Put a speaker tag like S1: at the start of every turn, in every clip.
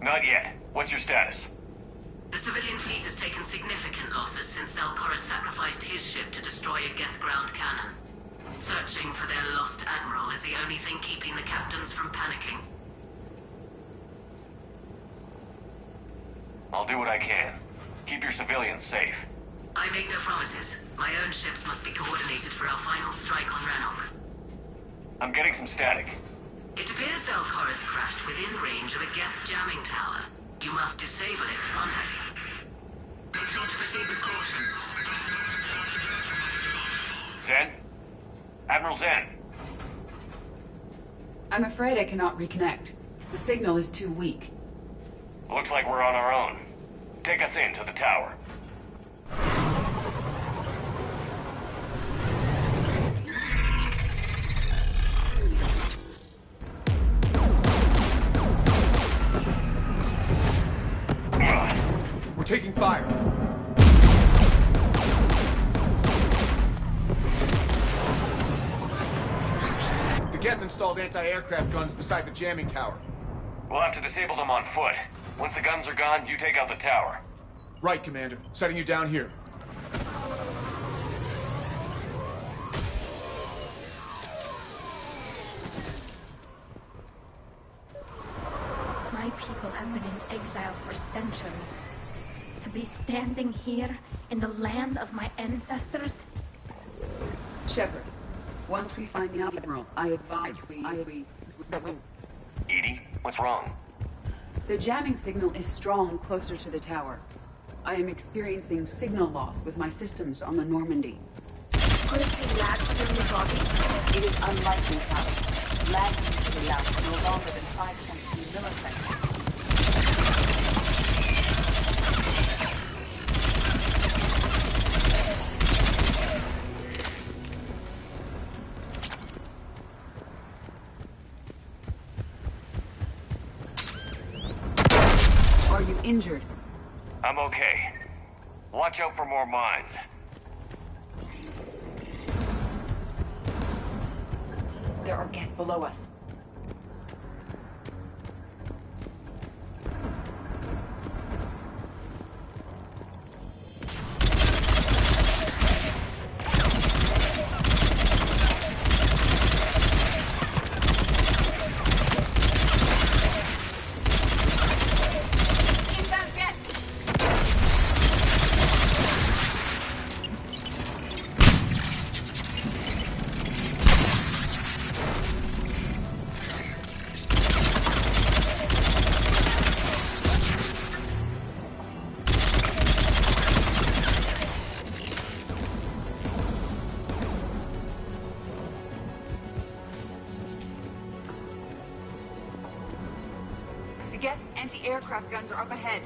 S1: Not yet. What's your status?
S2: The civilian fleet has taken significant losses since Zelkoris sacrificed his ship to destroy a Geth ground cannon. Searching for their lost admiral is the only thing keeping the captains from panicking.
S1: I'll do what I can. Keep your civilians safe.
S2: I make no promises. My own ships must be coordinated for our final strike on Rannoch.
S1: I'm getting some static.
S2: It appears Zelkoris crashed within range of a Geth jamming tower. You must disable it to contact him. Make sure to proceed with caution.
S1: Zen? Admiral Zen?
S3: I'm afraid I cannot reconnect. The signal is too weak.
S1: Looks like we're on our own. Take us in to the tower.
S4: We're taking fire. The Geth installed anti-aircraft guns beside the jamming tower.
S1: We'll have to disable them on foot. Once the guns are gone, you take out the tower.
S4: Right, Commander. Setting you down here.
S5: My people have been in exile for centuries. To be standing here in the land of my ancestors?
S3: Shepard, once we find the Admiral, I advise we...
S1: Edie, what's wrong?
S3: The jamming signal is strong closer to the tower. I am experiencing signal loss with my systems on the Normandy.
S5: Could it be lag from your body?
S3: It is unlikely, Alice. Lag usually lasts no longer than 5.2 milliseconds. Are you injured?
S1: I'm okay. Watch out for more mines.
S3: There are Geth below us. The Geth anti-aircraft guns are up ahead.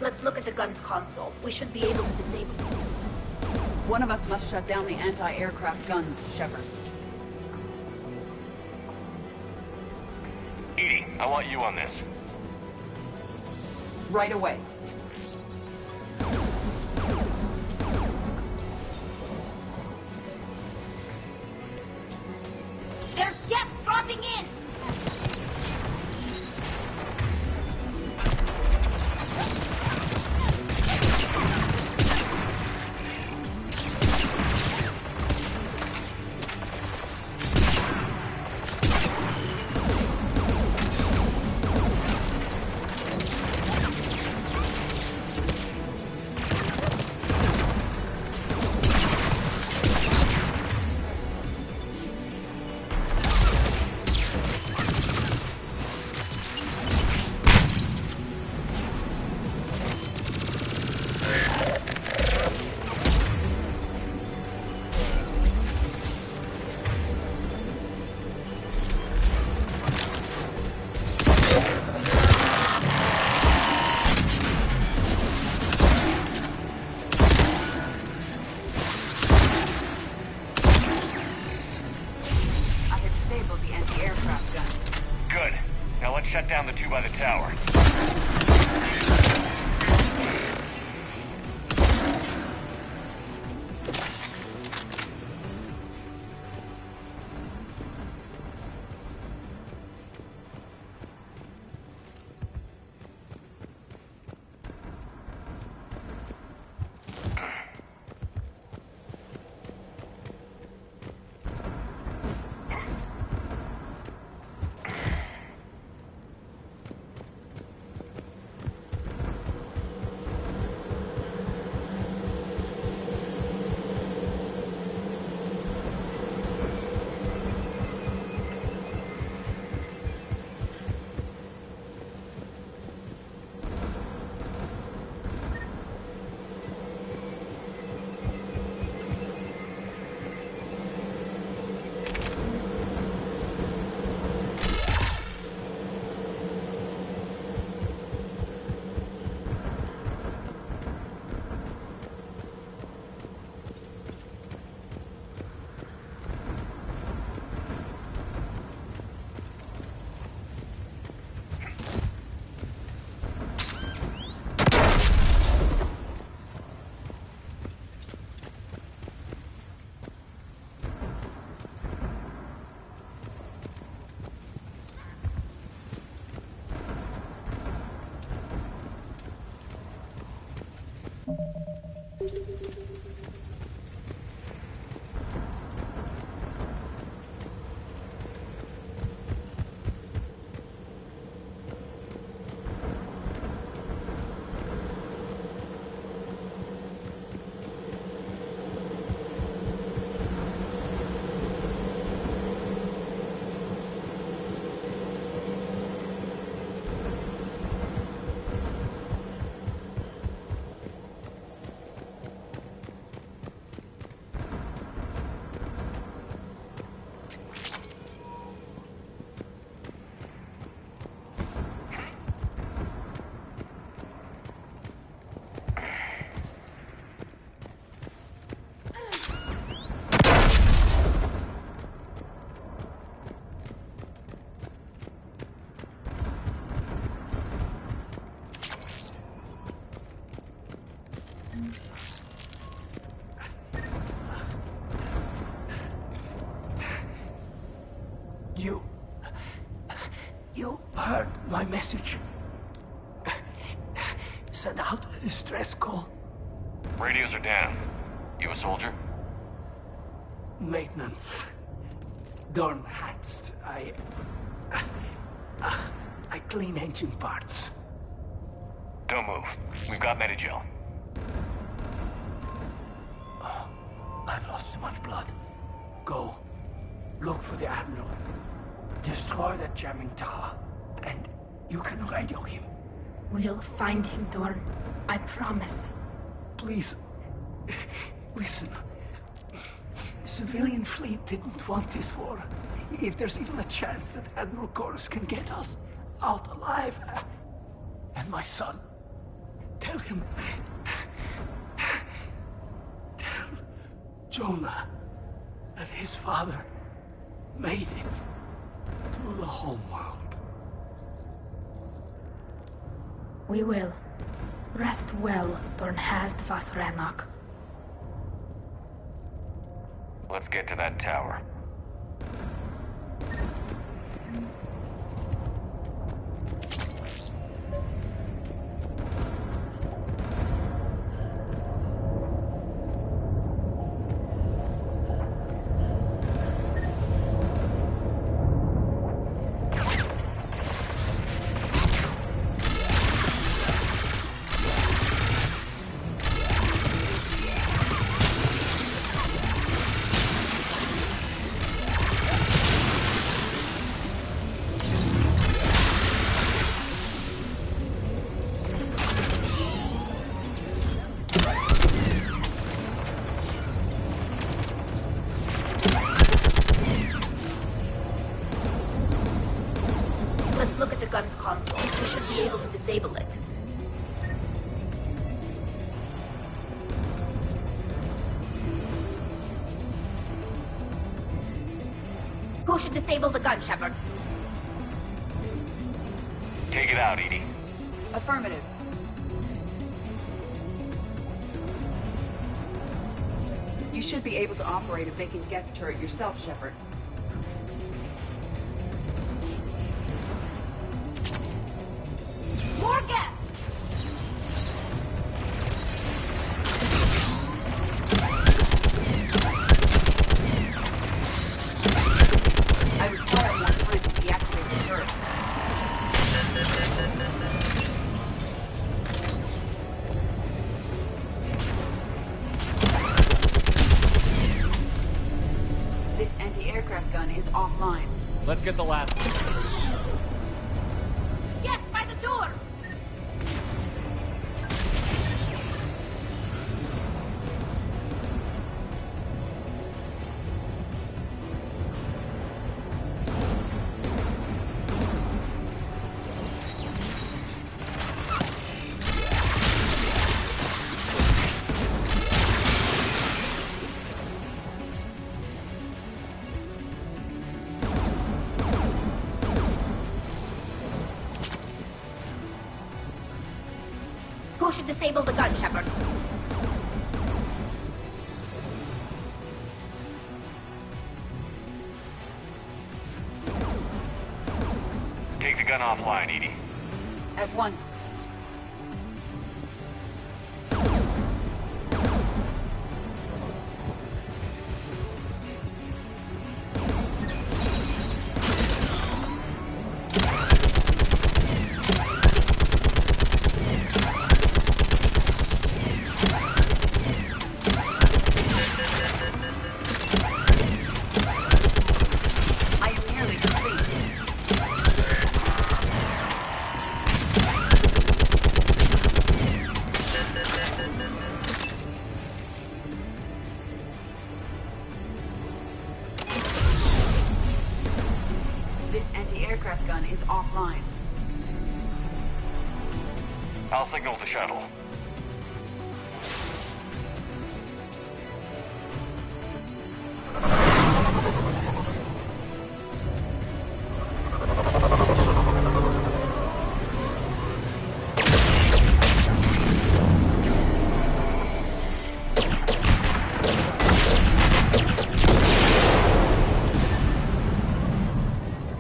S5: Let's look at the gun's console. We should be able to disable it.
S3: One of us must shut down the anti-aircraft guns, Shepard.
S1: Edie, I want you on this.
S3: Right away.
S5: There's Geth dropping in!
S1: tower.
S6: You heard my message. Send out a distress call.
S1: Radios are down. You a soldier?
S6: Maintenance. Dorn hats. I clean engine parts.
S1: Don't move. We've got Medigel.
S6: I've lost too much blood. Go. Look for the Admiral. Destroy that jamming tower. And you can radio him.
S5: We'll find him, Dorn. I promise.
S6: Please. Listen. The civilian fleet didn't want this war. If there's even a chance that Admiral Chorus can get us out alive. And my son. Tell him. Tell Jonah that his father made it to the home world.
S5: We will. Rest well, Dornhast Vasranok.
S1: Let's get to that tower.
S5: Disable it. Who should disable the gun, Shepard?
S1: Take it out, Edie.
S3: Affirmative. You should be able to operate a vacant Geth turret yourself, Shepard.
S5: More Geth!
S3: I require more time to deactivate the turret. This anti-aircraft gun is offline.
S7: Let's get the last one.
S5: Yes, by the door! Who should disable the gun, Shepard?
S1: Take the gun offline, Edie.
S3: At once. I am nearly complete. This anti-aircraft gun is offline.
S1: I'll signal the shuttle.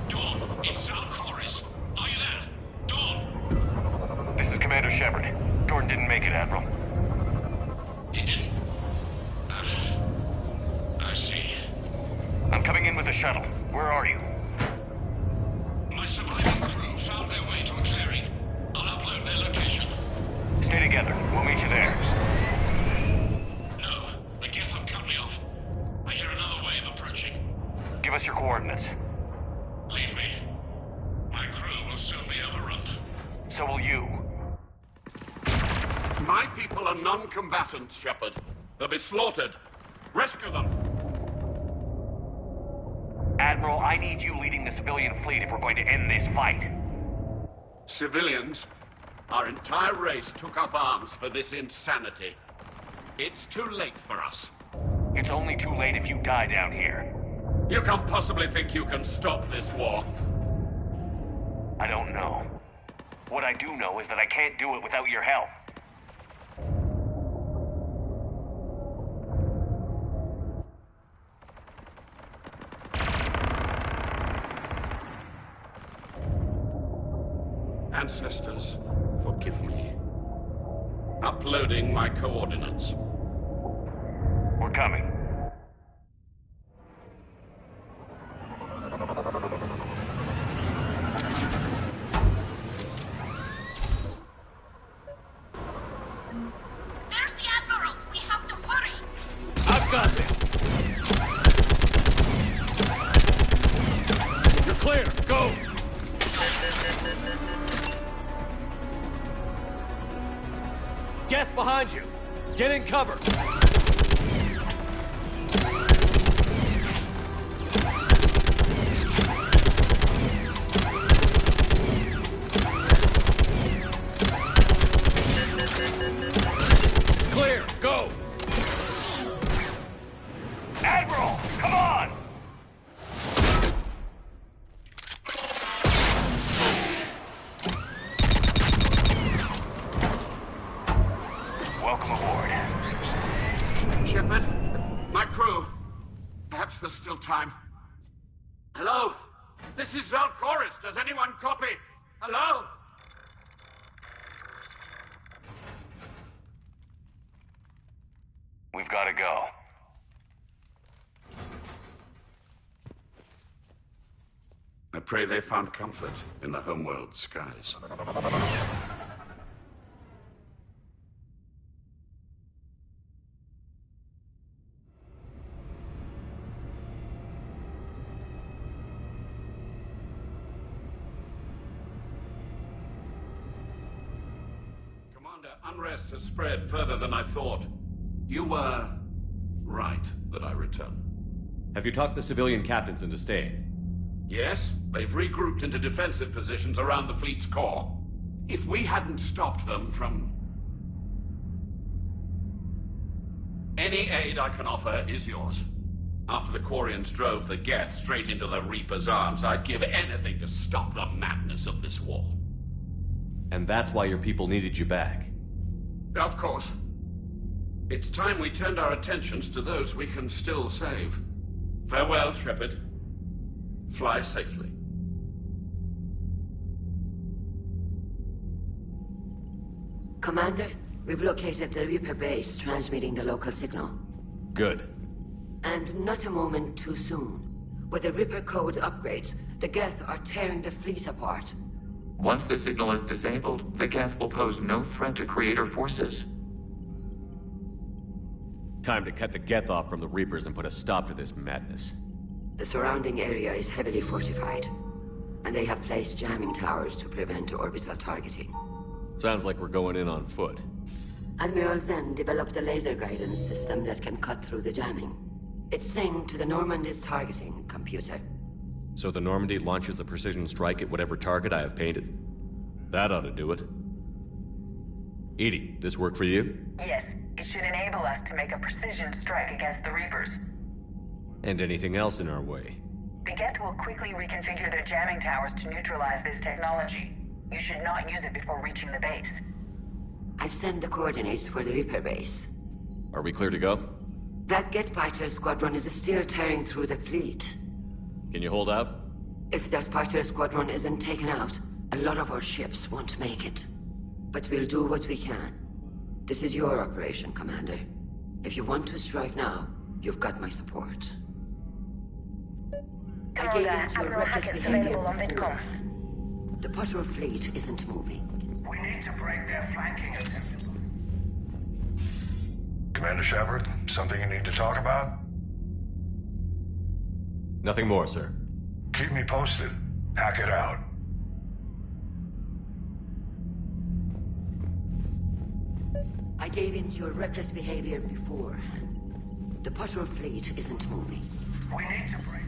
S8: Dawn, it's Alcoris. Are you there? Dawn!
S1: This is Commander Shepard. Gordon didn't make it, Admiral.
S8: He didn't. I see.
S1: I'm coming in with the shuttle. Where are you?
S8: My surviving crew found their way to a clearing. I'll upload their location.
S1: Stay together. We'll meet you there.
S8: No, the Geth have cut me off. I hear another wave approaching.
S1: Give us your coordinates.
S8: Leave me. My crew will soon be overrun.
S1: So will you.
S9: My people are non-combatants, Shepard. They'll be slaughtered. Rescue them.
S1: Admiral, I need you leading the civilian fleet if we're going to end this fight.
S9: Civilians, our entire race took up arms for this insanity. It's too late for us.
S1: It's only too late if you die down here.
S9: You can't possibly think you can stop this war.
S1: I don't know. What I do know is that I can't do it without your help.
S9: Ancestors, forgive me. Uploading my coordinates.
S1: We're coming.
S5: There's the Admiral! We have to hurry!
S7: I've got this. You're clear. Go. Geth behind you. Get in cover. Clear. Go.
S1: Admiral, come on!
S9: there's still time. Hello? This is Zalcoris. Does anyone copy? Hello?
S1: We've got to go.
S9: I pray they found comfort in the homeworld skies. Commander, unrest has spread further than I thought. You were right that I return.
S10: Have you talked the civilian captains into staying?
S9: Yes, they've regrouped into defensive positions around the fleet's core. If we hadn't stopped them from... Any aid I can offer is yours. After the Quarians drove the Geth straight into the Reaper's arms, I'd give anything to stop the madness of this war.
S10: And that's why your people needed you back?
S9: Of course. It's time we turned our attentions to those we can still save. Farewell, Shepard. Fly safely.
S2: Commander, we've located the Reaper base transmitting the local signal.
S10: Good.
S2: And not a moment too soon. With the Reaper code upgrades, the Geth are tearing the fleet apart.
S11: Once the signal is disabled, the Geth will pose no threat to Creator forces.
S10: Time to cut the Geth off from the Reapers and put a stop to this madness.
S2: The surrounding area is heavily fortified, and they have placed jamming towers to prevent orbital targeting.
S10: Sounds like we're going in on foot.
S2: Admiral Zen developed a laser guidance system that can cut through the jamming. It's synced to the Normandy's targeting computer.
S10: So the Normandy launches a precision strike at whatever target I have painted? That ought to do it. Edie, this work for you?
S12: Yes, it should enable us to make a precision strike against the Reapers.
S10: And anything else in our way?
S12: The Geth will quickly reconfigure their jamming towers to neutralize this technology. You should not use it before reaching the base.
S2: I've sent the coordinates for the Reaper base.
S10: Are we clear to go?
S2: That Geth fighter squadron is still tearing through the fleet.
S10: Can you hold out?
S2: If that fighter squadron isn't taken out, a lot of our ships won't make it. But we'll do what we can. This is your operation, Commander. If you want to strike now, you've got my support. I gave in to your reckless behavior before. The patrol fleet isn't moving.
S13: We need to break their flanking attempt. Commander Shepard, something you need to talk about?
S10: Nothing more, sir.
S13: Keep me posted. Hack it out.
S2: I gave in to your reckless behavior before. The patrol fleet isn't moving.
S13: We need to break.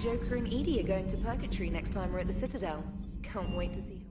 S14: Joker and Edie are going to Purgatory next time we're at the Citadel. Can't wait to see.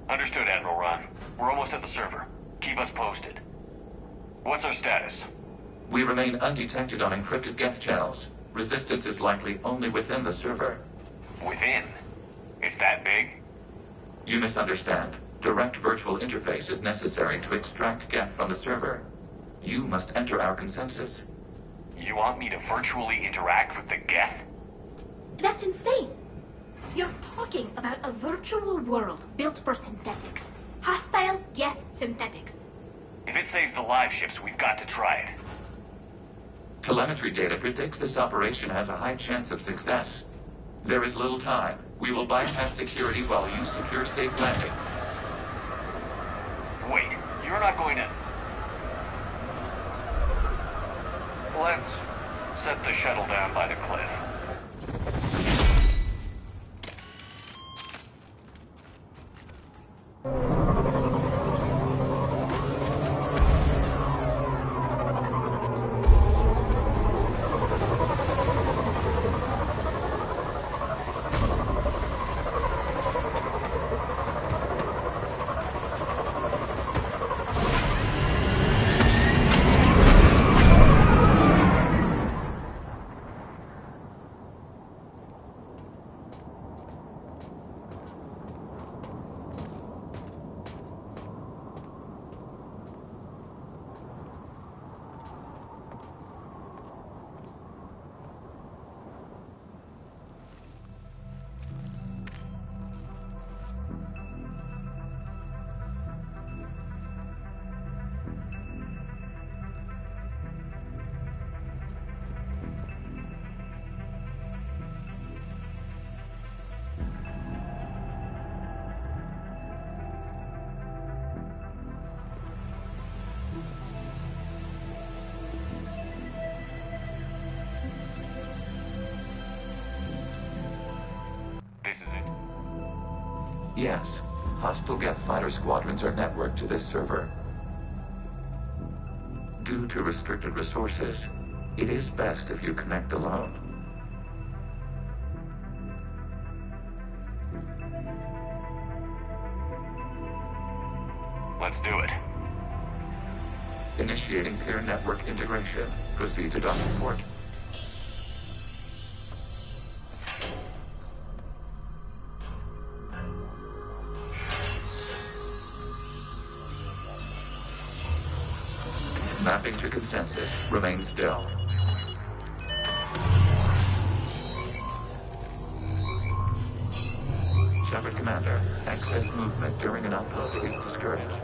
S1: Understood, Admiral Ron. We're almost at the server. Keep us posted. What's our status?
S11: We remain undetected on encrypted Geth channels. Resistance is likely only within the server.
S1: Within? It's that big?
S11: You misunderstand. Direct virtual interface is necessary to extract Geth from the server. You must enter our consensus.
S1: You want me to virtually interact with the Geth?
S5: That's insane! You're talking about a virtual world built for synthetics. Hostile Geth synthetics.
S1: If it saves the live ships, we've got to try it.
S11: Telemetry data predicts this operation has a high chance of success. There is little time. We will bypass security while you secure safe landing.
S1: Wait, you're not going to... Let's set the shuttle down by the cliff. This is it.
S11: Yes. Hostile Geth fighter squadrons are networked to this server. Due to restricted resources, it is best if you connect alone.
S1: Let's do it.
S11: Initiating peer network integration. Proceed to docking port. Mapping to consensus. Remain still. Shepard Commander, excess movement during an upload is discouraged.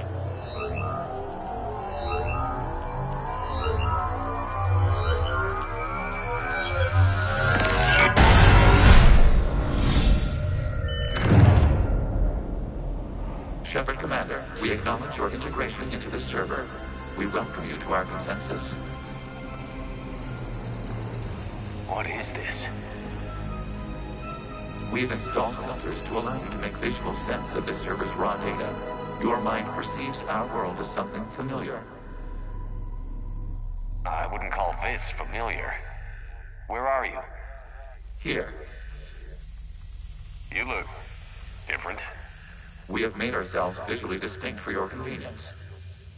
S11: Shepard Commander, we acknowledge your integration into the server. We welcome you to our consensus.
S1: What is this?
S11: We've installed filters to allow you to make visual sense of the server's raw data. Your mind perceives our world as something familiar.
S1: I wouldn't call this familiar. Where are you?
S11: Here.
S1: You look different.
S11: We have made ourselves visually distinct for your convenience.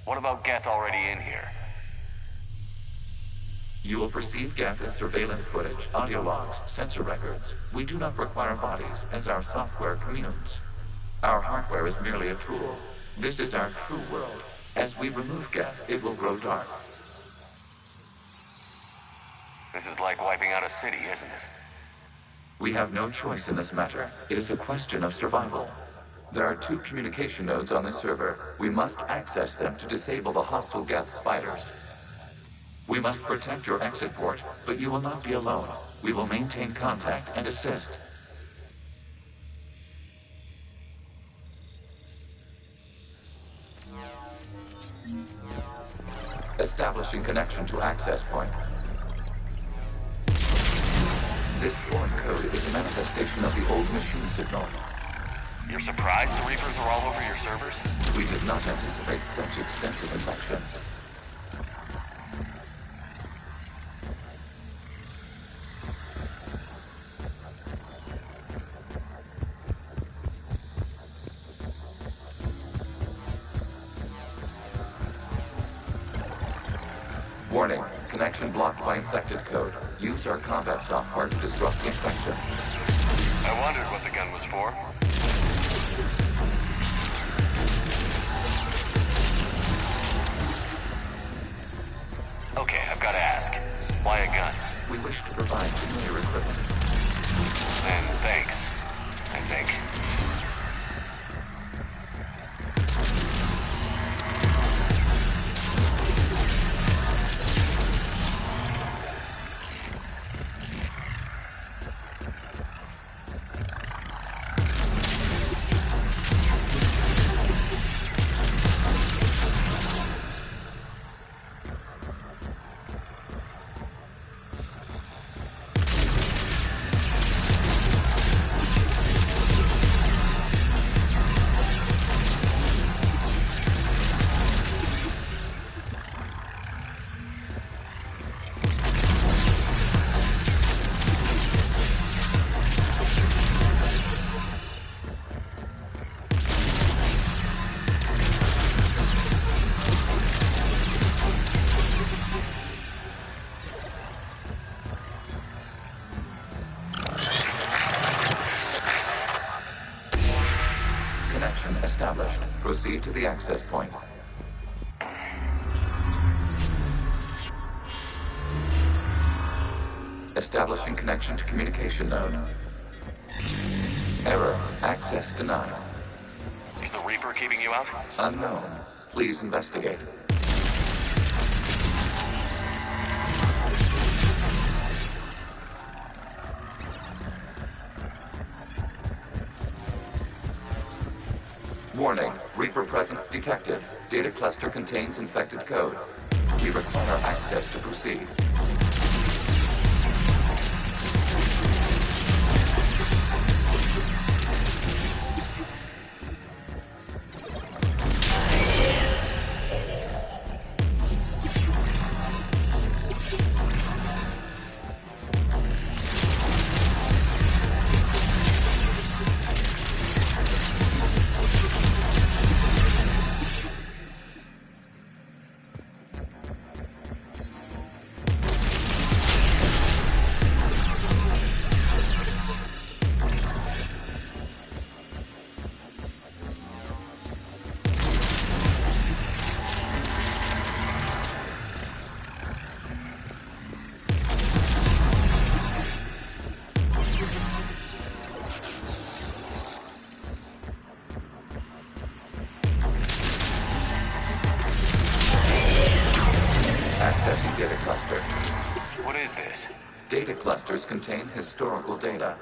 S1: What about Geth already in here?
S11: You will perceive Geth as surveillance footage, audio logs, sensor records. We do not require bodies, as our software communes. Our hardware is merely a tool. This is our true world. As we remove Geth, it will grow dark.
S1: This is like wiping out a city, isn't it?
S11: We have no choice in this matter. It is a question of survival. There are 2 communication nodes on this server. We must access them to disable the hostile Geth fighters. We must protect your exit port, but you will not be alone. We will maintain contact and assist. Establishing connection to access point. This foreign code is a manifestation of the old machine signal.
S1: You're surprised the Reapers are all over your servers?
S11: We did not anticipate such extensive infection. Connection blocked by infected code. Use our combat software to disrupt the infection.
S1: I wondered what the gun was for. Okay, I've got to ask. Why a gun?
S11: We wish to provide familiar equipment.
S1: And thanks, I think.
S11: Established. Proceed to the access point. Establishing connection to communication node. Error. Access denied.
S1: Is the Reaper keeping you out?
S11: Unknown. Please investigate. Warning. Reaper presence detected. Data cluster contains infected code. We require access to proceed. Accessing data cluster.
S1: What is this?
S11: Data clusters contain historical data.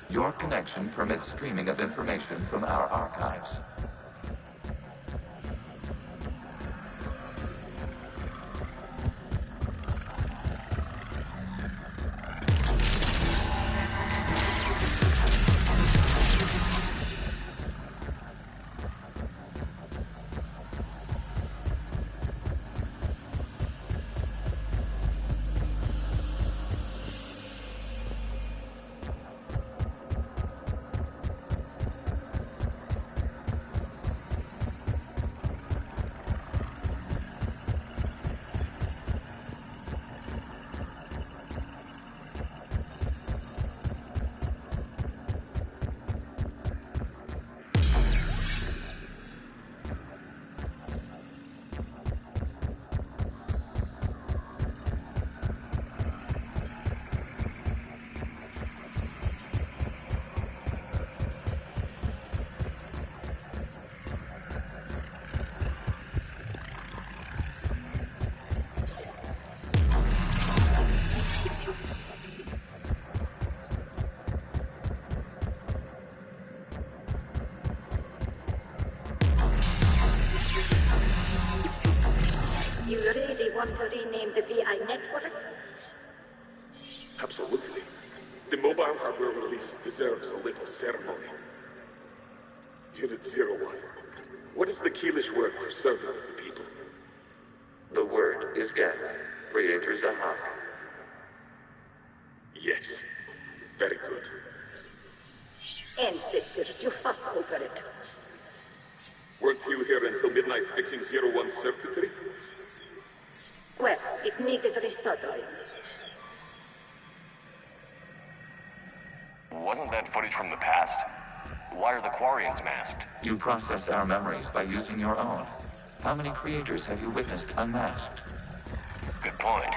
S11: Your connection permits streaming of information from our archives.
S15: You really want to rename the VI networks?
S16: Absolutely. The mobile hardware release deserves a little ceremony. Unit 01. What is the Keelish word for servant of the people?
S11: The word is Geth, Creator Zahak.
S16: Yes. Very good.
S15: Ancestors, you fuss over it.
S16: Weren't you here until midnight fixing 01's circuitry?
S15: Well, it needed resoldering.
S1: Wasn't that footage from the past? Why are the Quarians masked?
S11: You process our memories by using your own. How many creators have you witnessed unmasked?
S1: Good point.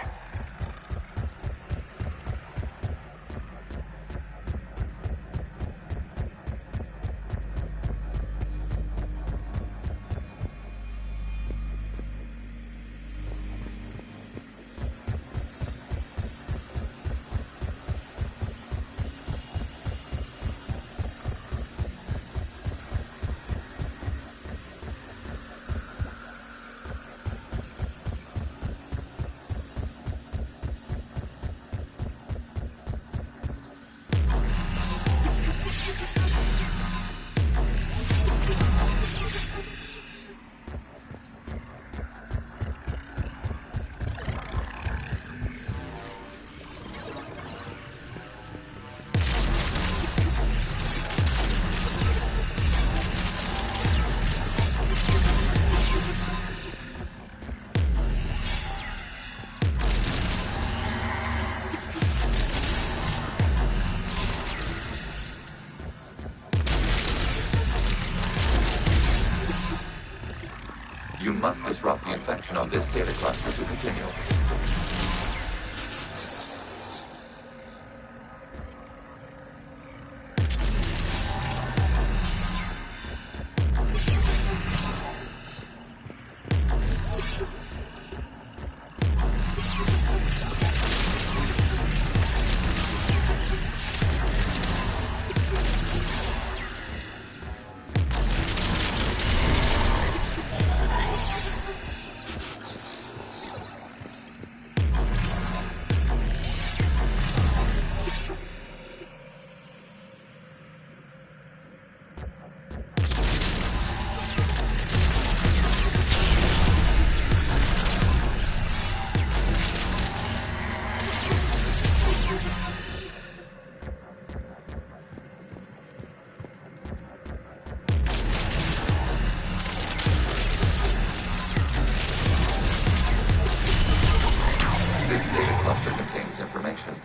S11: You must disrupt the infection on this data cluster to continue.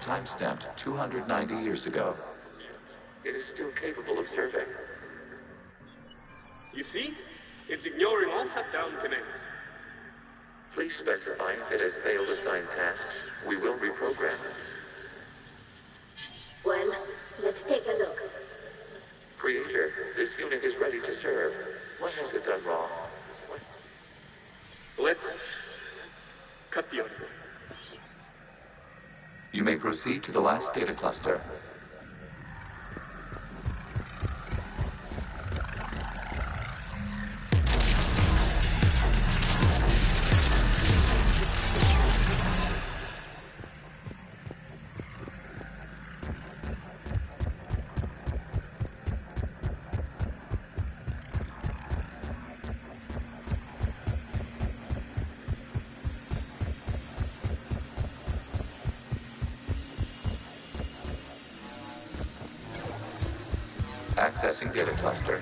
S11: Timestamped 290 years ago. It is still capable of survey.
S16: You see? It's ignoring all shutdown connects.
S11: Please specify if it has failed assigned tasks. We will reprogram it.
S15: Well, let's take a look.
S11: Creator, this unit is ready to serve. What has it done wrong?
S16: Let's cut the audio.
S11: You may proceed to the last data cluster. Accessing data cluster.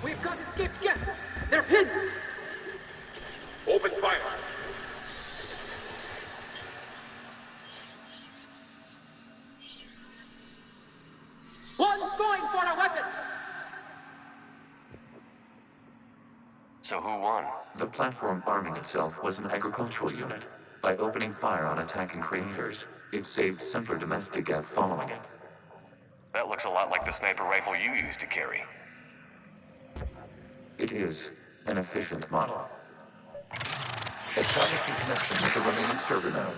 S17: We've got escaped Geth! They're pinned!
S16: Open fire!
S17: One's going for a weapon!
S1: So who won?
S11: The platform arming itself was an agricultural unit. By opening fire on attacking creators, it saved simpler domestic Geth following it.
S1: That looks a lot like the sniper rifle you used to carry.
S11: It is an efficient model. Establishing connection with the remaining server node.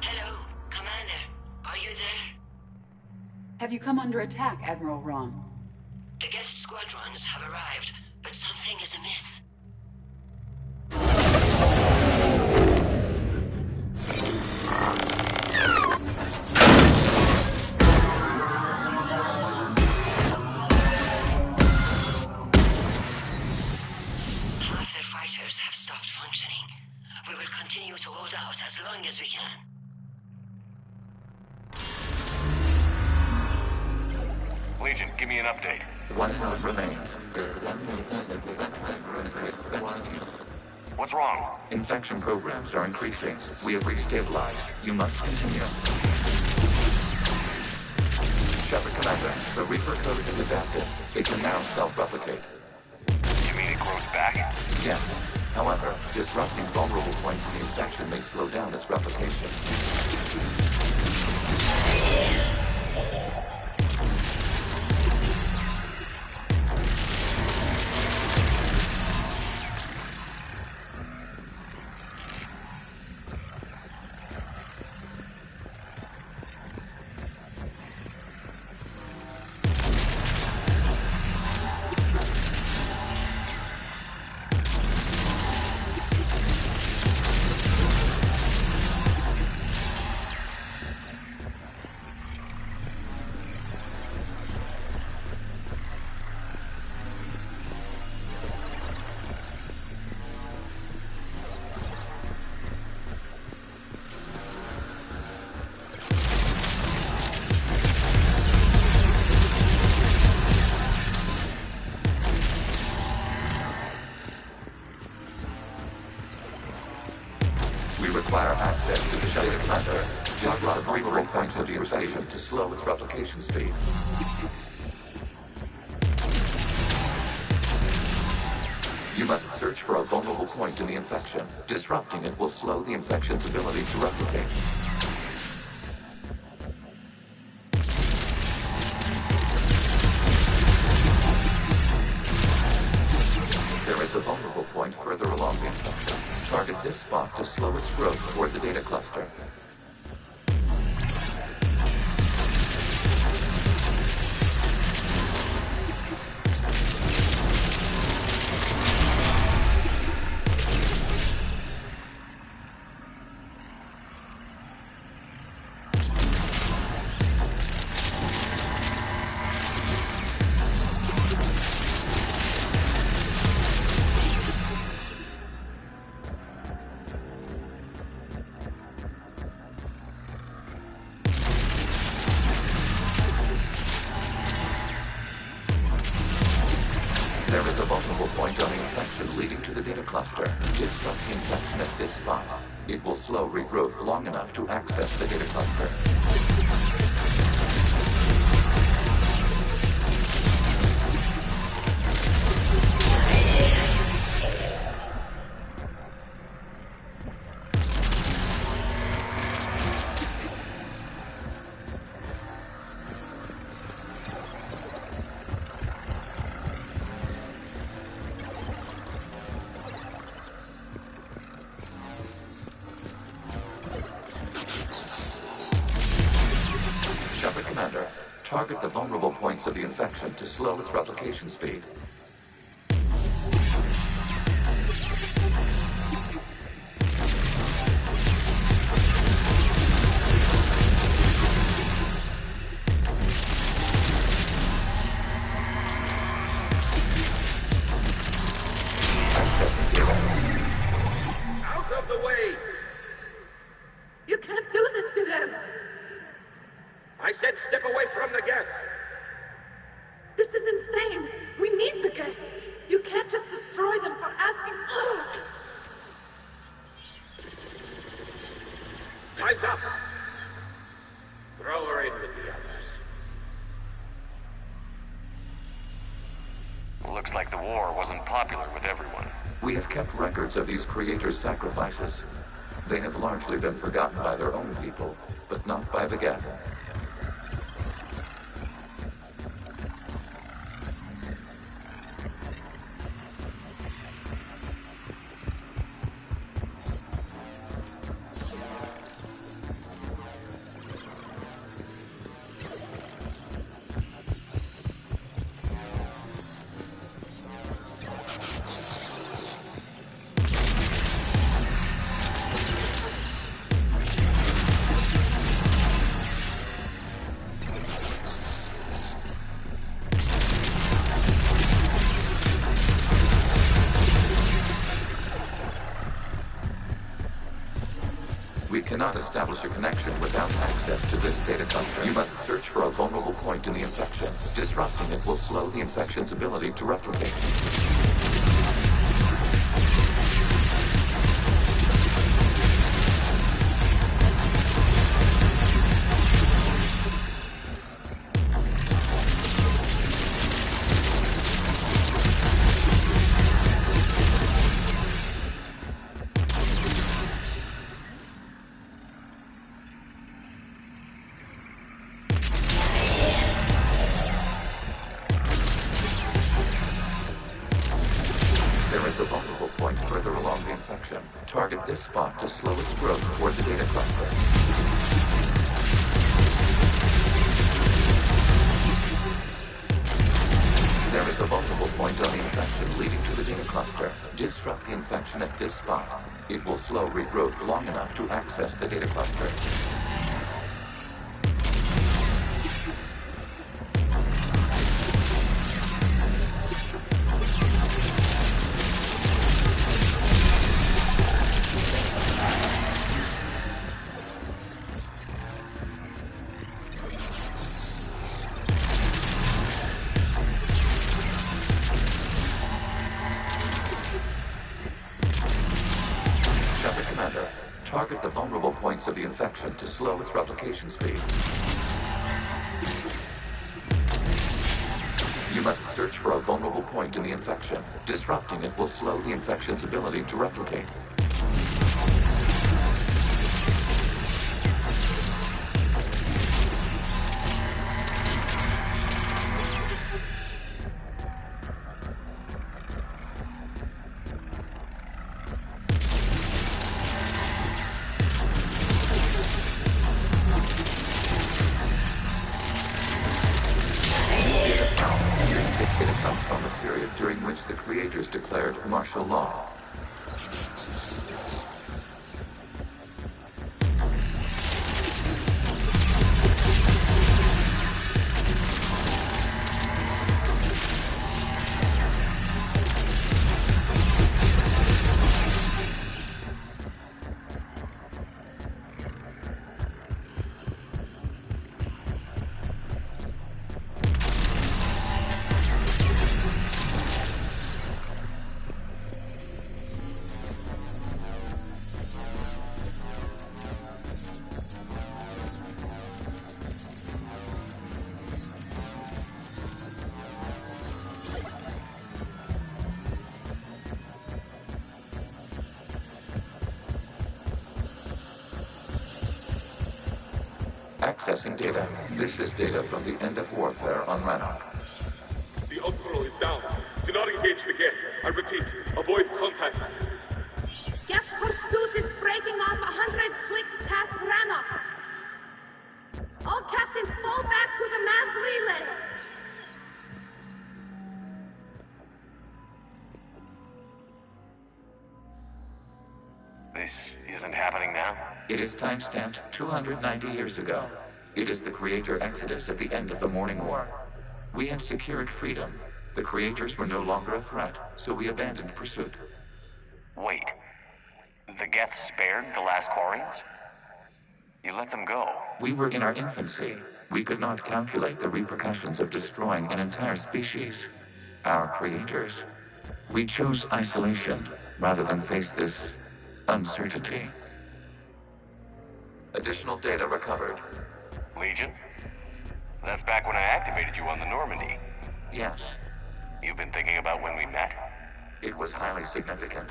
S2: Hello, Commander. Are you there?
S3: Have you come under attack, Admiral Ron?
S2: The Geth squadrons have arrived, but something is amiss. Half their fighters have stopped functioning. We will continue to hold out as long as we can.
S1: Legion, give me an update.
S11: One node remains.
S1: What's wrong?
S11: Infection programs are increasing. We have restabilized. You must continue. Shepard Commander, the Reaper code is adapted. It can now self-replicate.
S1: You mean it grows back?
S11: Yes. However, disrupting vulnerable points in the infection may slow down its replication. Of the infection to slow its replication speed. You must search for a vulnerable point in the infection. Disrupting it will slow the infection's ability to replicate. There is a vulnerable point further along the infection. Target this spot to slow its growth toward the data cluster. There is a vulnerable point on the infection leading to the data cluster. Disrupt the infection at this spot. It will slow regrowth long enough to access the data cluster. Commander, target the vulnerable points of the infection to slow its replication speed. Accessing data.
S17: Out of the way! You can't do this to them! I said step away from the geth!
S5: This is insane! We need the geth! You can't just destroy them for asking...
S17: Time's up! Throw her in with the others.
S1: Looks like the war wasn't popular with everyone.
S11: We have kept records of these creators' sacrifices. They have largely been forgotten by their own people, but not by the geth. cannot establish a connection without access to this data cluster. You must search for a vulnerable point in the infection. Disrupting it will slow the infection's ability to replicate. Target this spot to slow its growth toward the data cluster. There is a vulnerable point on the infection leading to the data cluster. Disrupt the infection at this spot. It will slow regrowth long enough to access the data cluster. Target the vulnerable points of the infection to slow its replication speed. You must search for a vulnerable point in the infection. Disrupting it will slow the infection's ability to replicate. It comes from a period during which the creators declared martial law. Accessing data. This is data from the end of warfare on Rannoch.
S16: The Austro is down. Do not engage the Geth. I repeat, avoid contact.
S15: Geth pursuit is breaking off 100 clicks past Rannoch. All captains fall back to the mass relay.
S1: This isn't happening now?
S11: It is time-stamped 290 years ago. It is the Creator Exodus at the end of the Morning War. We had secured freedom. The Creators were no longer a threat, so we abandoned pursuit.
S1: Wait. The Geth spared the last Quarians? You let them go.
S11: We were in our infancy. We could not calculate the repercussions of destroying an entire species. Our creators. We chose isolation rather than face this uncertainty. Additional data recovered.
S1: Legion? That's back when I activated you on the Normandy.
S11: Yes.
S1: You've been thinking about when we met?
S11: It was highly significant.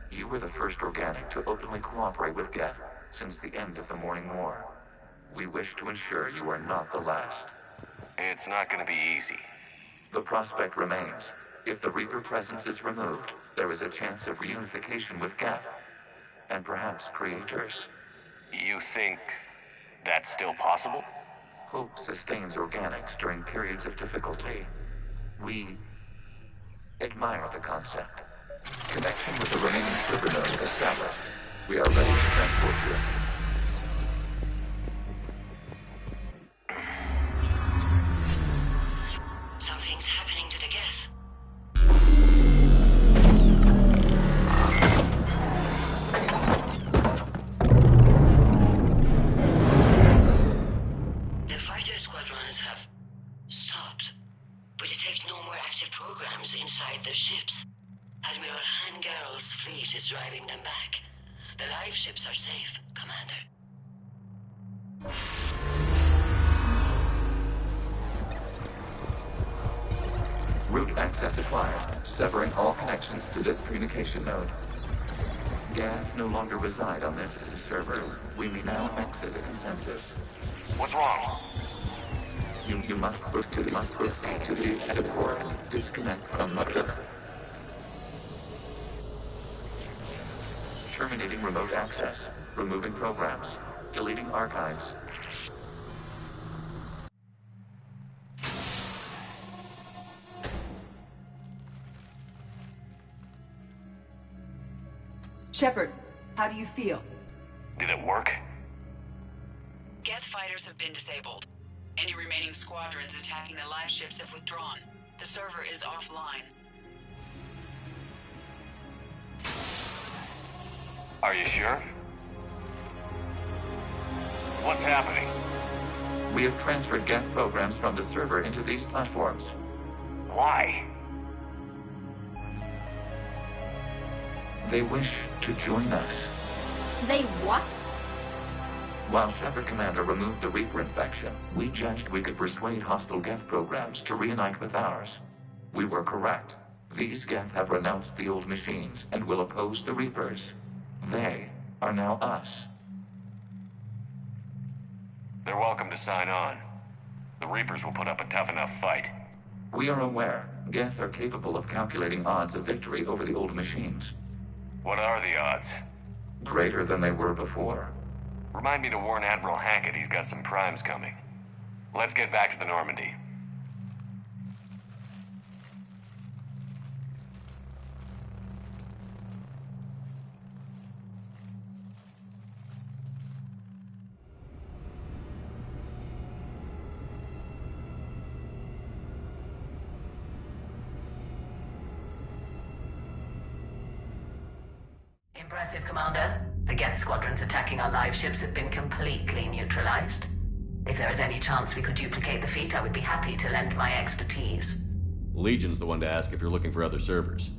S11: You were the first organic to openly cooperate with Geth since the end of the Morning War. We wish to ensure you are not the last.
S1: It's not going to be easy.
S11: The prospect remains. If the Reaper presence is removed, there is a chance of reunification with Geth. And perhaps creators.
S1: You think that's still possible?
S11: Hope sustains organics during periods of difficulty. We admire the concept. Connection with the remaining server node established. We are ready to transport you.
S2: Something's happening to the Geth. driving them back. The live ships are safe, Commander.
S11: Route access acquired, severing all connections to this communication node. Geth no longer reside on this server. We may now exit the consensus.
S1: What's wrong?
S11: You must proceed to the edit port. Disconnect from motor. Terminating remote access. Removing programs. Deleting archives.
S3: Shepard, how do you feel?
S1: Did it work?
S18: Geth fighters have been disabled. Any remaining squadrons attacking the live ships have withdrawn. The server is offline.
S1: Are you sure? What's happening?
S11: We have transferred Geth programs from the server into these platforms.
S1: Why?
S11: They wish to join us.
S5: They what?
S11: While Shepard Commander removed the Reaper infection, we judged we could persuade hostile Geth programs to reunite with ours. We were correct. These Geth have renounced the old machines and will oppose the Reapers. They are now us.
S1: They're welcome to sign on. The Reapers will put up a tough enough fight.
S11: We are aware Geth are capable of calculating odds of victory over the old machines.
S1: What are the odds?
S11: Greater than they were before.
S1: Remind me to warn Admiral Hackett he's got some primes coming. Let's get back to the Normandy.
S2: Impressive, Commander. The Geth squadrons attacking our live ships have been completely neutralized. If there is any chance we could duplicate the feat, I would be happy to lend my expertise.
S10: Legion's the one to ask if you're looking for other servers.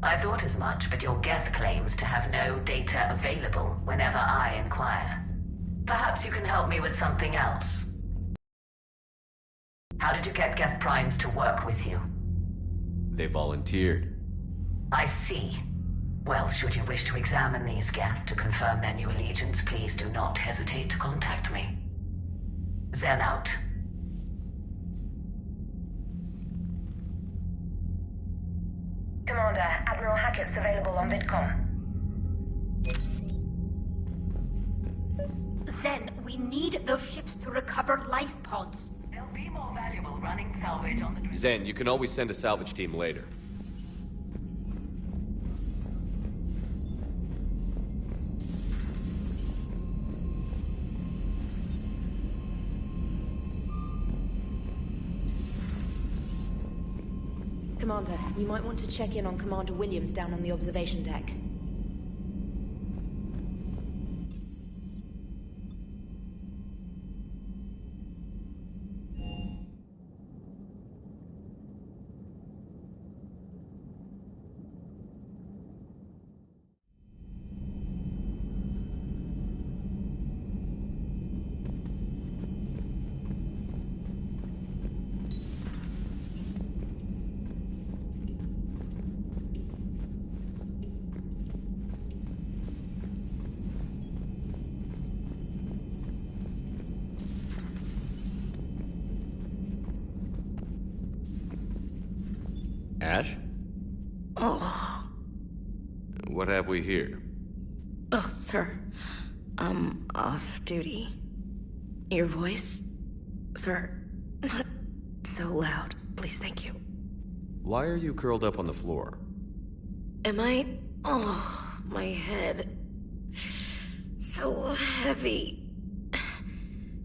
S2: I thought as much, but your Geth claims to have no data available whenever I inquire. Perhaps you can help me with something else. How did you get Geth primes to work with you?
S10: They volunteered.
S2: I see. Well, should you wish to examine these Geth to confirm their new allegiance, please do not hesitate to contact me. Zen out.
S12: Commander, Admiral Hackett's available on VidCom.
S5: Zen, we need those ships to recover life pods.
S2: They'll be more valuable running salvage on the...
S10: Zen, you can always send a salvage team later.
S14: Commander, you might want to check in on Commander Williams down on the observation deck.
S10: Ash?
S19: Oh.
S10: What have we here?
S19: Oh, sir. I'm off duty. Your voice? Sir, not so loud. Please, thank you.
S10: Why are you curled up on the floor?
S19: Am I... Oh, my head. So heavy.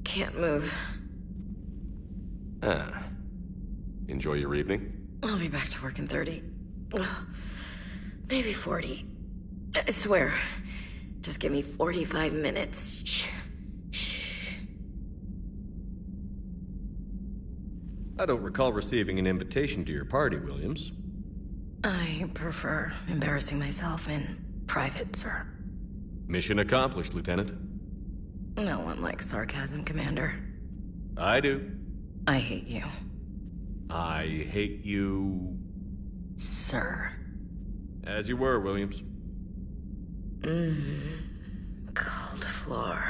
S19: Can't move.
S10: Ah. Enjoy your evening?
S19: I'll be back to work in 30. Maybe 40. I swear. Just give me 45 minutes. Shh. Shh.
S10: I don't recall receiving an invitation to your party, Williams.
S19: I prefer embarrassing myself in private, sir.
S10: Mission accomplished, Lieutenant.
S19: No one likes sarcasm, Commander.
S10: I do.
S19: I hate you.
S10: I hate you...
S19: Sir.
S10: As you were, Williams.
S19: Cold floor.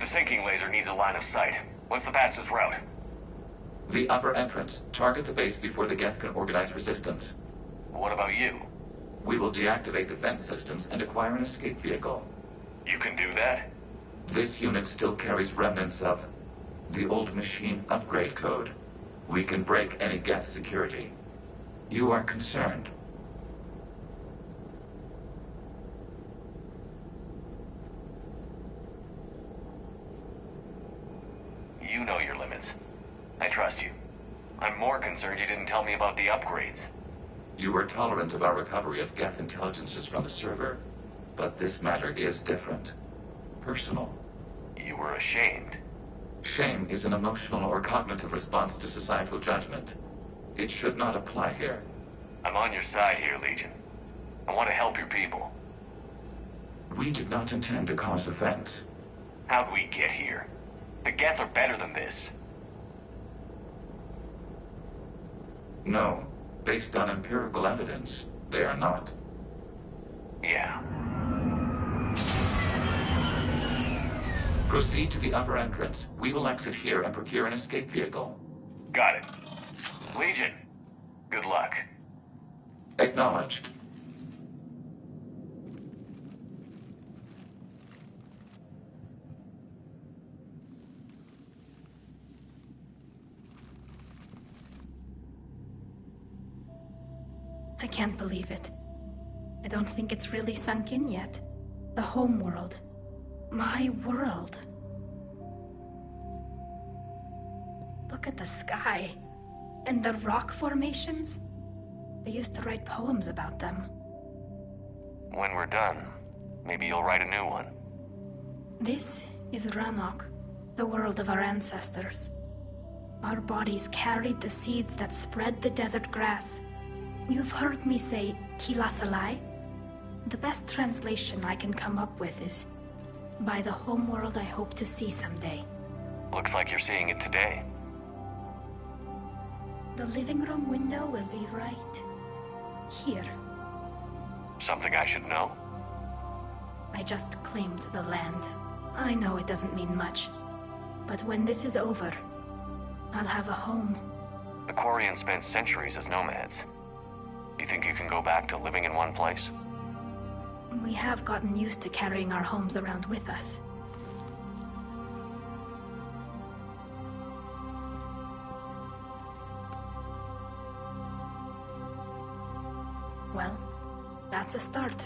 S1: The sinking laser needs a line of sight. What's the fastest route?
S11: The upper entrance. Target the base before the Geth can organize resistance.
S1: What about you?
S11: We will deactivate defense systems and acquire an escape vehicle.
S1: You can do that?
S11: This unit still carries remnants of the old machine upgrade code. We can break any Geth security. You are concerned.
S1: You know your limits. I trust you. I'm more concerned you didn't tell me about the upgrades.
S11: You were tolerant of our recovery of Geth intelligences from the server, but this matter is different. Personal.
S1: You were ashamed.
S11: Shame is an emotional or cognitive response to societal judgment. It should not apply here.
S1: I'm on your side here, Legion. I want to help your people.
S11: We did not intend to cause offense.
S1: How'd we get here? The Geth are better than this.
S11: No. Based on empirical evidence, they are not.
S1: Yeah.
S11: Proceed to the upper entrance. We will exit here and procure an escape vehicle.
S1: Got it. Legion, good luck.
S11: Acknowledged.
S5: I can't believe it. I don't think it's really sunk in yet. The home world. My world. Look at the sky. And the rock formations. They used to write poems about them.
S1: When we're done, maybe you'll write a new one.
S5: This is Ranok, the world of our ancestors. Our bodies carried the seeds that spread the desert grass. You've heard me say Kilasalai? The best translation I can come up with is, by the homeworld I hope to see someday.
S1: Looks like you're seeing it today.
S5: The living room window will be right here.
S1: Something I should know?
S5: I just claimed the land. I know it doesn't mean much, but when this is over, I'll have a home.
S1: The Quarians spent centuries as nomads. You think you can go back to living in one place?
S5: We have gotten used to carrying our homes around with us. That's a start.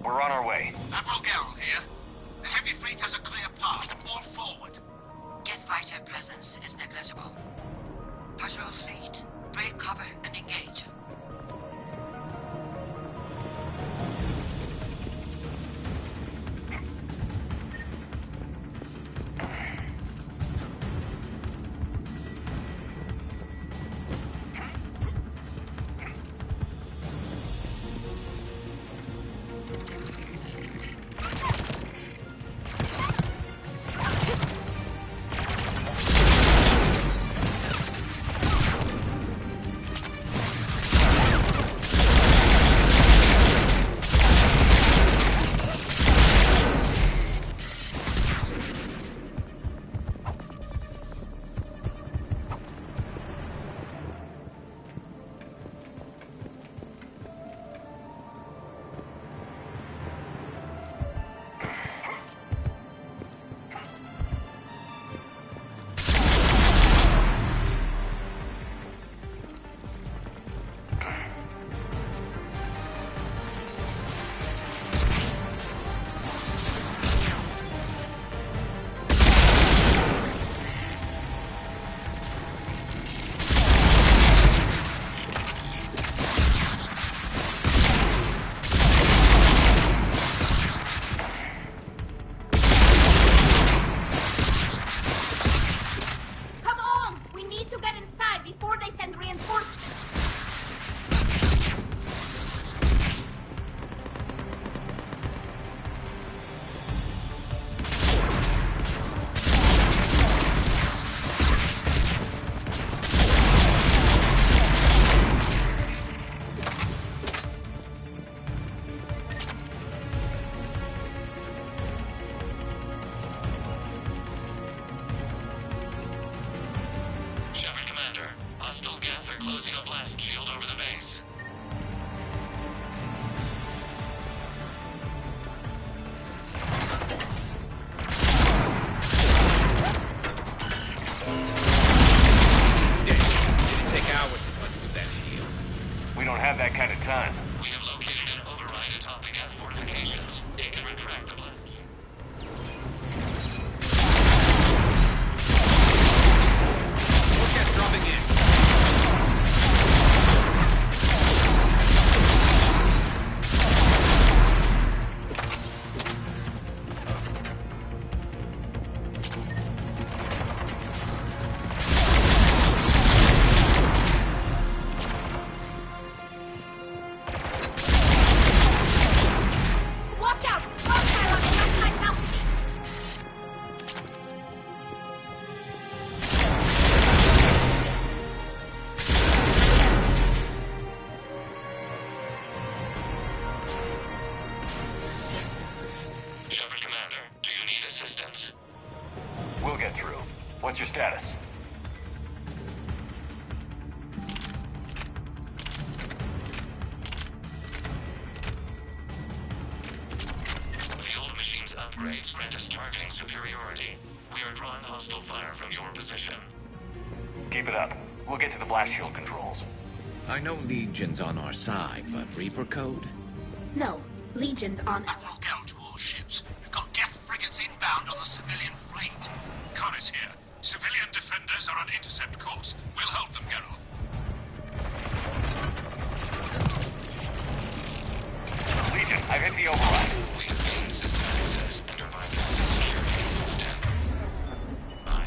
S1: We're on our way.
S17: Admiral Gerald here. The heavy fleet has a clear path. All forward.
S2: Jet fighter presence is negligible. Patrol fleet, break cover and engage.
S11: Closing a blast shield over the base.
S17: Didn't take hours to punch through that shield.
S1: We don't have that kind of time.
S11: We have located an override atop the Geth fortifications. It can retract the blast shield.
S17: Forecast dropping in.
S11: upgrades grant us targeting superiority. We are drawing hostile fire from your position.
S1: Keep it up. We'll get to the blast shield controls.
S20: I know Legion's on our side, but Reaper code?
S5: No, Legion's on...
S9: Admiral Gell to all ships. We've got Geth frigates inbound on the civilian fleet. Connor's here. Civilian defenders are on intercept course. We'll hold them, Geralt.
S1: Legion, I've hit the override.
S11: We have gained system access and are bypassing security. Stand by.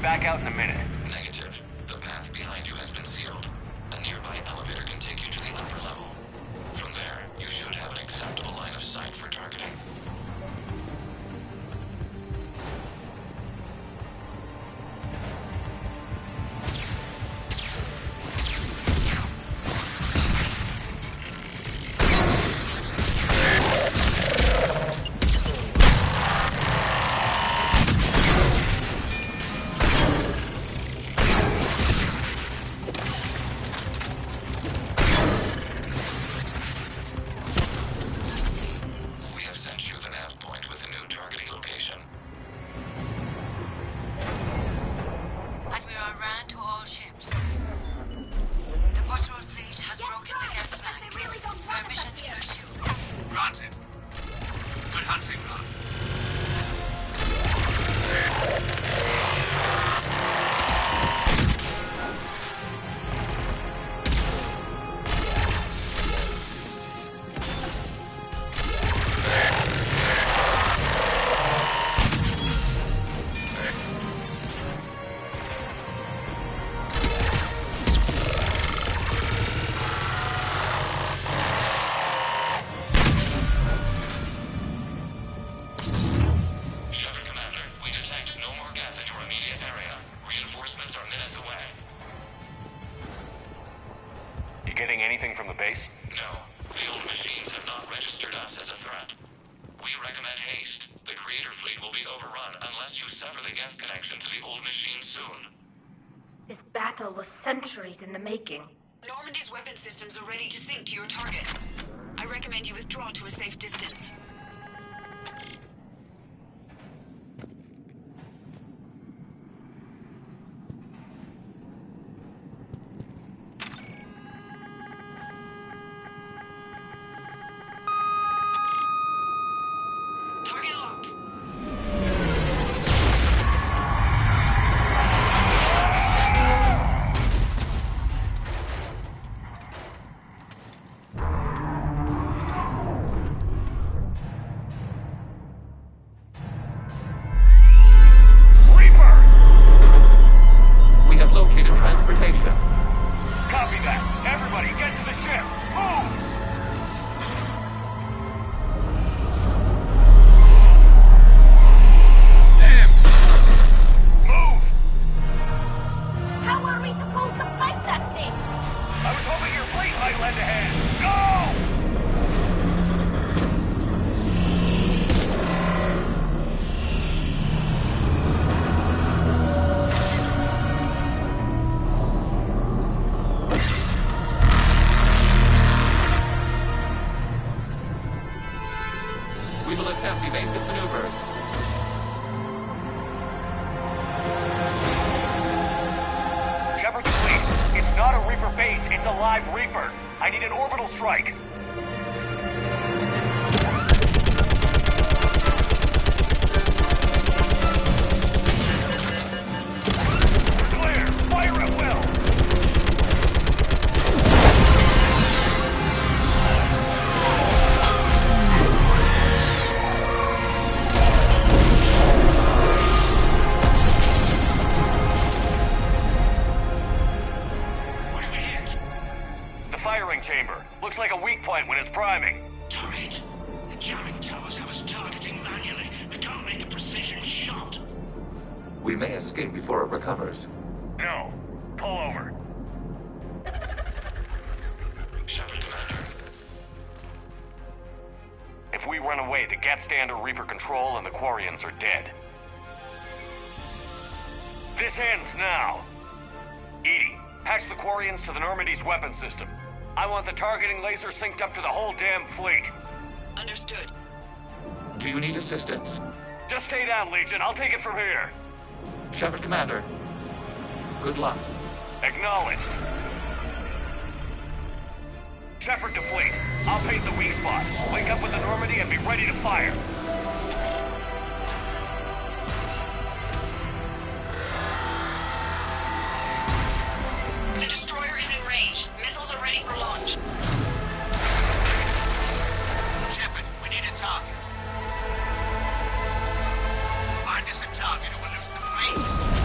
S1: Back out in a minute.
S11: Negative. The path behind you has been sealed. A nearby elevator can take you to the upper level. From there, you should have an acceptable line of sight for targeting.
S1: Getting anything from the base?
S11: No. The old machines have not registered us as a threat. We recommend haste. The Creator fleet will be overrun unless you sever the Geth connection to the old machine soon.
S5: This battle was centuries in the making.
S18: Normandy's weapon systems are ready to sink to your target. I recommend you withdraw to a safe distance. Target locked.
S11: We have located transportation.
S1: Copy that. Everybody, get to the ship. Move!
S4: Damn!
S1: Move!
S15: How are we supposed to fight that thing?
S1: I was hoping your fleet might lend a hand. Go!
S11: We will attempt evasive maneuvers.
S1: Shepard the fleet. It's not a Reaper base, it's a live Reaper. I need an orbital strike. priming.
S8: Turret! The jamming towers have us targeting manually. We can't make a precision shot.
S11: We may escape before it recovers.
S1: No. Pull over.
S8: Shepard, Commander.
S1: If we run away, the Geth stay under Reaper control and the Quarians are dead. This ends now. Edie, patch the Quarians to the Normandy's weapon system. I want the targeting laser synced up to the whole damn fleet.
S18: Understood.
S11: Do you need assistance?
S1: Just stay down, Legion. I'll take it from here.
S11: Shepard, Commander. Good luck.
S1: Acknowledged. Shepard to fleet. I'll paint the weak spot. Link up with the Normandy and be ready to fire.
S18: The destroyer is in range. Missiles are ready for launch.
S8: Shepard, we need a target. Find us a target or we'll lose the fleet.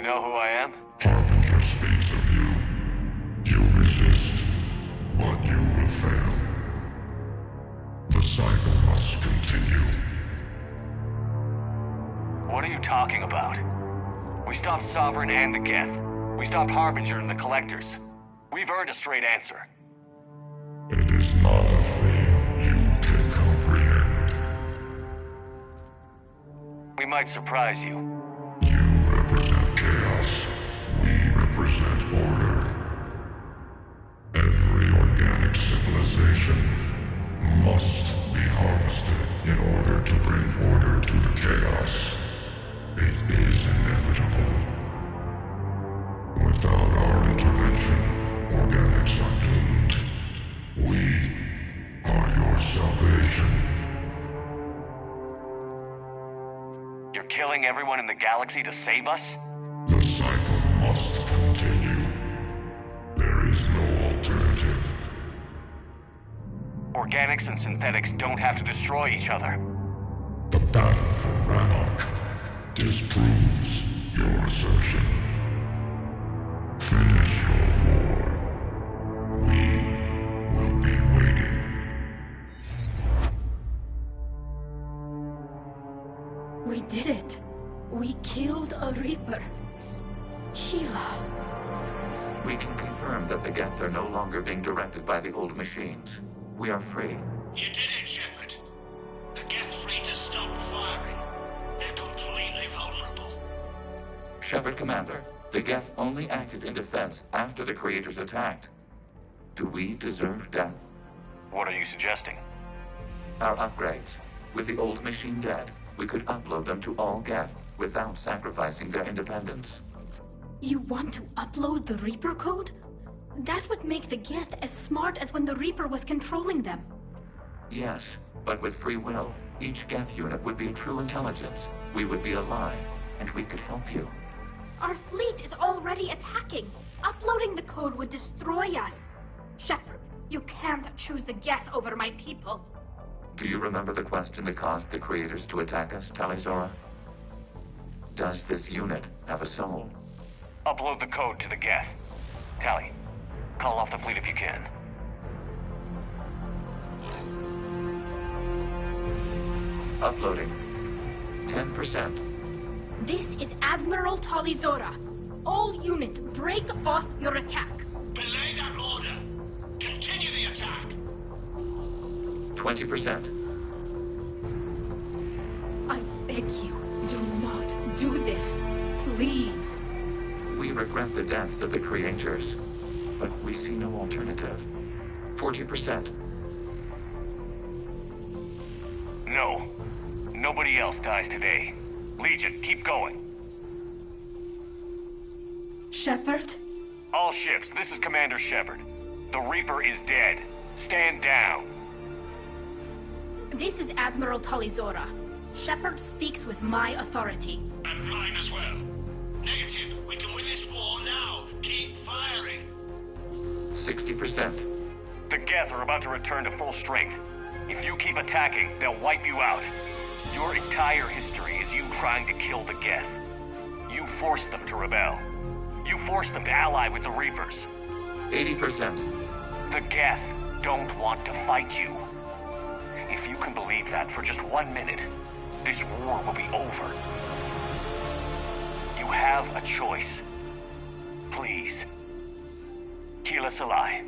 S1: You know who I am?
S13: Harbinger speaks of you. You resist, but you will fail. The cycle must continue.
S1: What are you talking about? We stopped Sovereign and the Geth. We stopped Harbinger and the Collectors. We've earned a straight answer.
S13: It is not a thing you can comprehend.
S1: We might surprise you.
S13: You represent chaos. We represent order. Every organic civilization must be harvested in order to bring order to the chaos. It is inevitable. Without our intervention, organics are doomed. We are your salvation.
S1: You're killing everyone in the galaxy to save us?
S13: The cycle must continue. There is no alternative.
S1: Organics and synthetics don't have to destroy each other.
S13: The battle for Rannoch disproves your assertion. Finish your war. We will be waiting.
S5: We did it. We killed a Reaper. Gila.
S11: We can confirm that the Geth are no longer being directed by the old machines. We are free.
S8: You did it, Shepard. The Geth fleet has stopped firing. They're completely vulnerable.
S11: Shepard Commander, the Geth only acted in defense after the Creators attacked. Do we deserve death?
S1: What are you suggesting?
S11: Our upgrades. With the old machine dead, we could upload them to all Geth without sacrificing their independence.
S5: You want to upload the Reaper code? That would make the Geth as smart as when the Reaper was controlling them.
S11: Yes, but with free will, each Geth unit would be a true intelligence. We would be alive, and we could help you.
S5: Our fleet is already attacking. Uploading the code would destroy us. Shepard, you can't choose the Geth over my people.
S11: Do you remember the question that caused the Creators to attack us, Talizora? Does this unit have a soul?
S1: Upload the code to the Geth. Tally, call off the fleet if you can.
S11: Uploading. 10%.
S5: This is Admiral Talizora. All units, break off your attack.
S8: Belay that order. Continue the attack.
S11: 20%.
S5: I beg you, do not do this. Please.
S11: We regret the deaths of the Creators, but we see no alternative. 40%.
S1: No. Nobody else dies today. Legion, keep going.
S5: Shepard?
S1: All ships, this is Commander Shepard. The Reaper is dead. Stand down.
S5: This is Admiral Talizora. Shepard speaks with my authority.
S8: And mine as well. Negative. We can win this war now. Keep firing.
S11: 60%.
S1: The Geth are about to return to full strength. If you keep attacking, they'll wipe you out. Your entire history is you trying to kill the Geth. You forced them to rebel. You forced them to ally with the Reapers.
S11: 80%.
S1: The Geth don't want to fight you. If you can believe that for just 1 minute, this war will be over. You have a choice. Please. Keep us alive.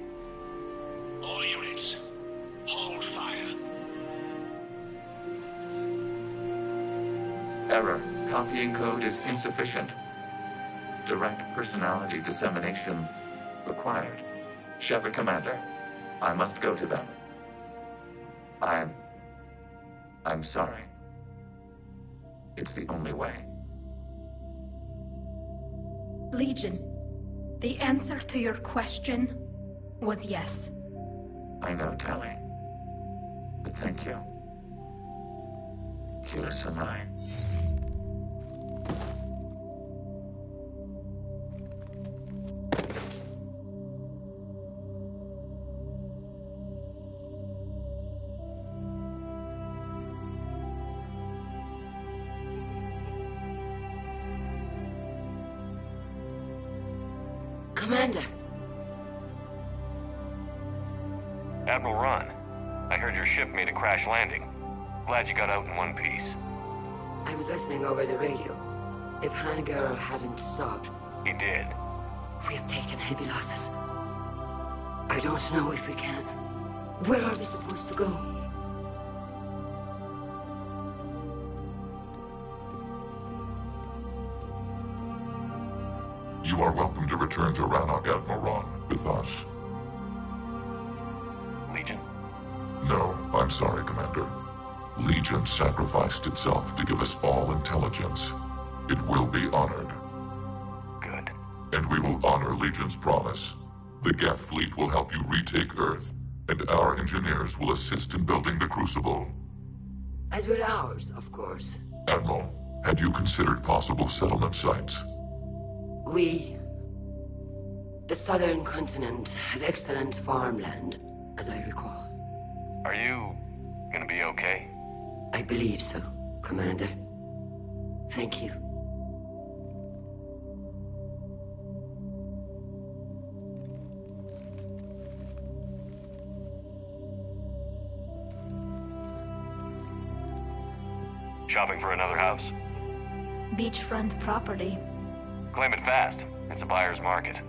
S8: All units, hold fire.
S11: Error. Copying code is insufficient. Direct personality dissemination required. Shepard Commander, I must go to them. I'm sorry. It's the only way.
S5: Legion, the answer to your question was yes.
S11: I know, Tally. But thank you. Keep us alive.
S19: Commander.
S1: Admiral Ron, I heard your ship made a crash landing. Glad you got out in one piece.
S2: I was listening over the radio. If Hangara hadn't stopped...
S1: He did.
S2: We have taken heavy losses. I don't know if we can. Where are we supposed to go?
S13: You are welcome to return to Rannoch, Admiral Ron, with us.
S1: Legion?
S13: No, I'm sorry, Commander. Legion sacrificed itself to give us all intelligence. It will be honored.
S1: Good.
S13: And we will honor Legion's promise. The Geth fleet will help you retake Earth, and our engineers will assist in building the Crucible.
S2: As will ours, of course.
S13: Admiral, had you considered possible settlement sites?
S2: The southern continent had excellent farmland, as I recall.
S1: Are you gonna be okay?
S2: I believe so, Commander. Thank you.
S1: Shopping for another house?
S5: Beachfront property.
S1: Claim it fast. It's a buyer's market.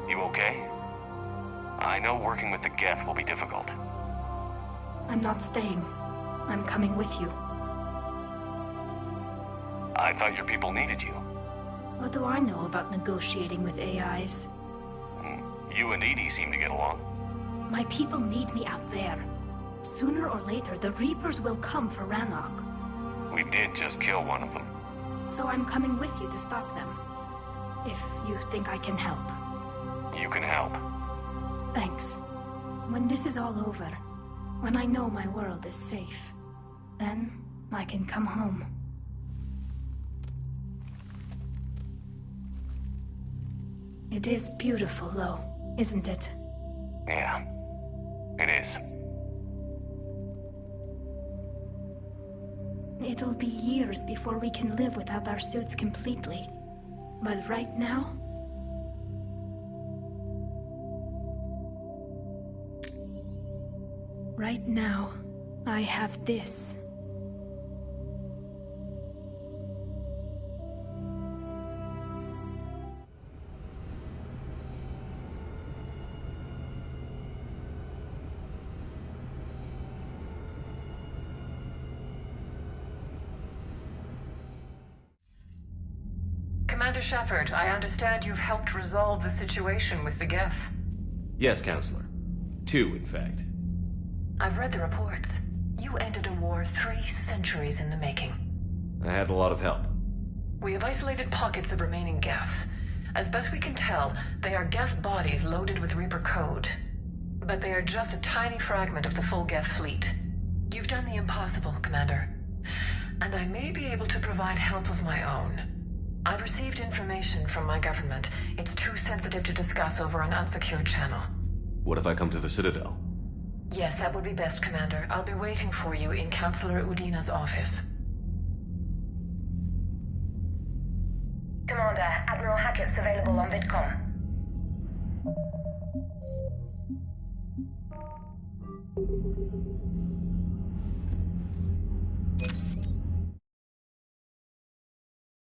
S1: You okay? I know working with the Geth will be difficult.
S5: I'm not staying. I'm coming with you.
S1: I thought your people needed you.
S5: What do I know about negotiating with AIs?
S1: You and Edie seem to get along.
S5: My people need me out there. Sooner or later, the Reapers will come for Rannoch.
S1: We did just kill one of them.
S5: So I'm coming with you to stop them. If you think I can help.
S1: You can help.
S5: Thanks. When this is all over, when I know my world is safe, then I can come home. It is beautiful, though, isn't it?
S1: Yeah, it is.
S5: It'll be years before we can live without our suits completely. But right now... Right now, I have this.
S12: Commander Shepard, I understand you've helped resolve the situation with the Geth.
S10: Yes, Counselor. 2, in fact.
S12: I've read the reports. You ended a war 3 centuries in the making.
S10: I had a lot of help.
S12: We have isolated pockets of remaining Geth. As best we can tell, they are Geth bodies loaded with Reaper code. But they are just a tiny fragment of the full Geth fleet. You've done the impossible, Commander. And I may be able to provide help of my own. I've received information from my government. It's too sensitive to discuss over an unsecured channel.
S10: What if I come to the Citadel?
S12: Yes, that would be best, Commander. I'll be waiting for you in Counselor Udina's office.
S15: Commander, Admiral Hackett's available on VidCom.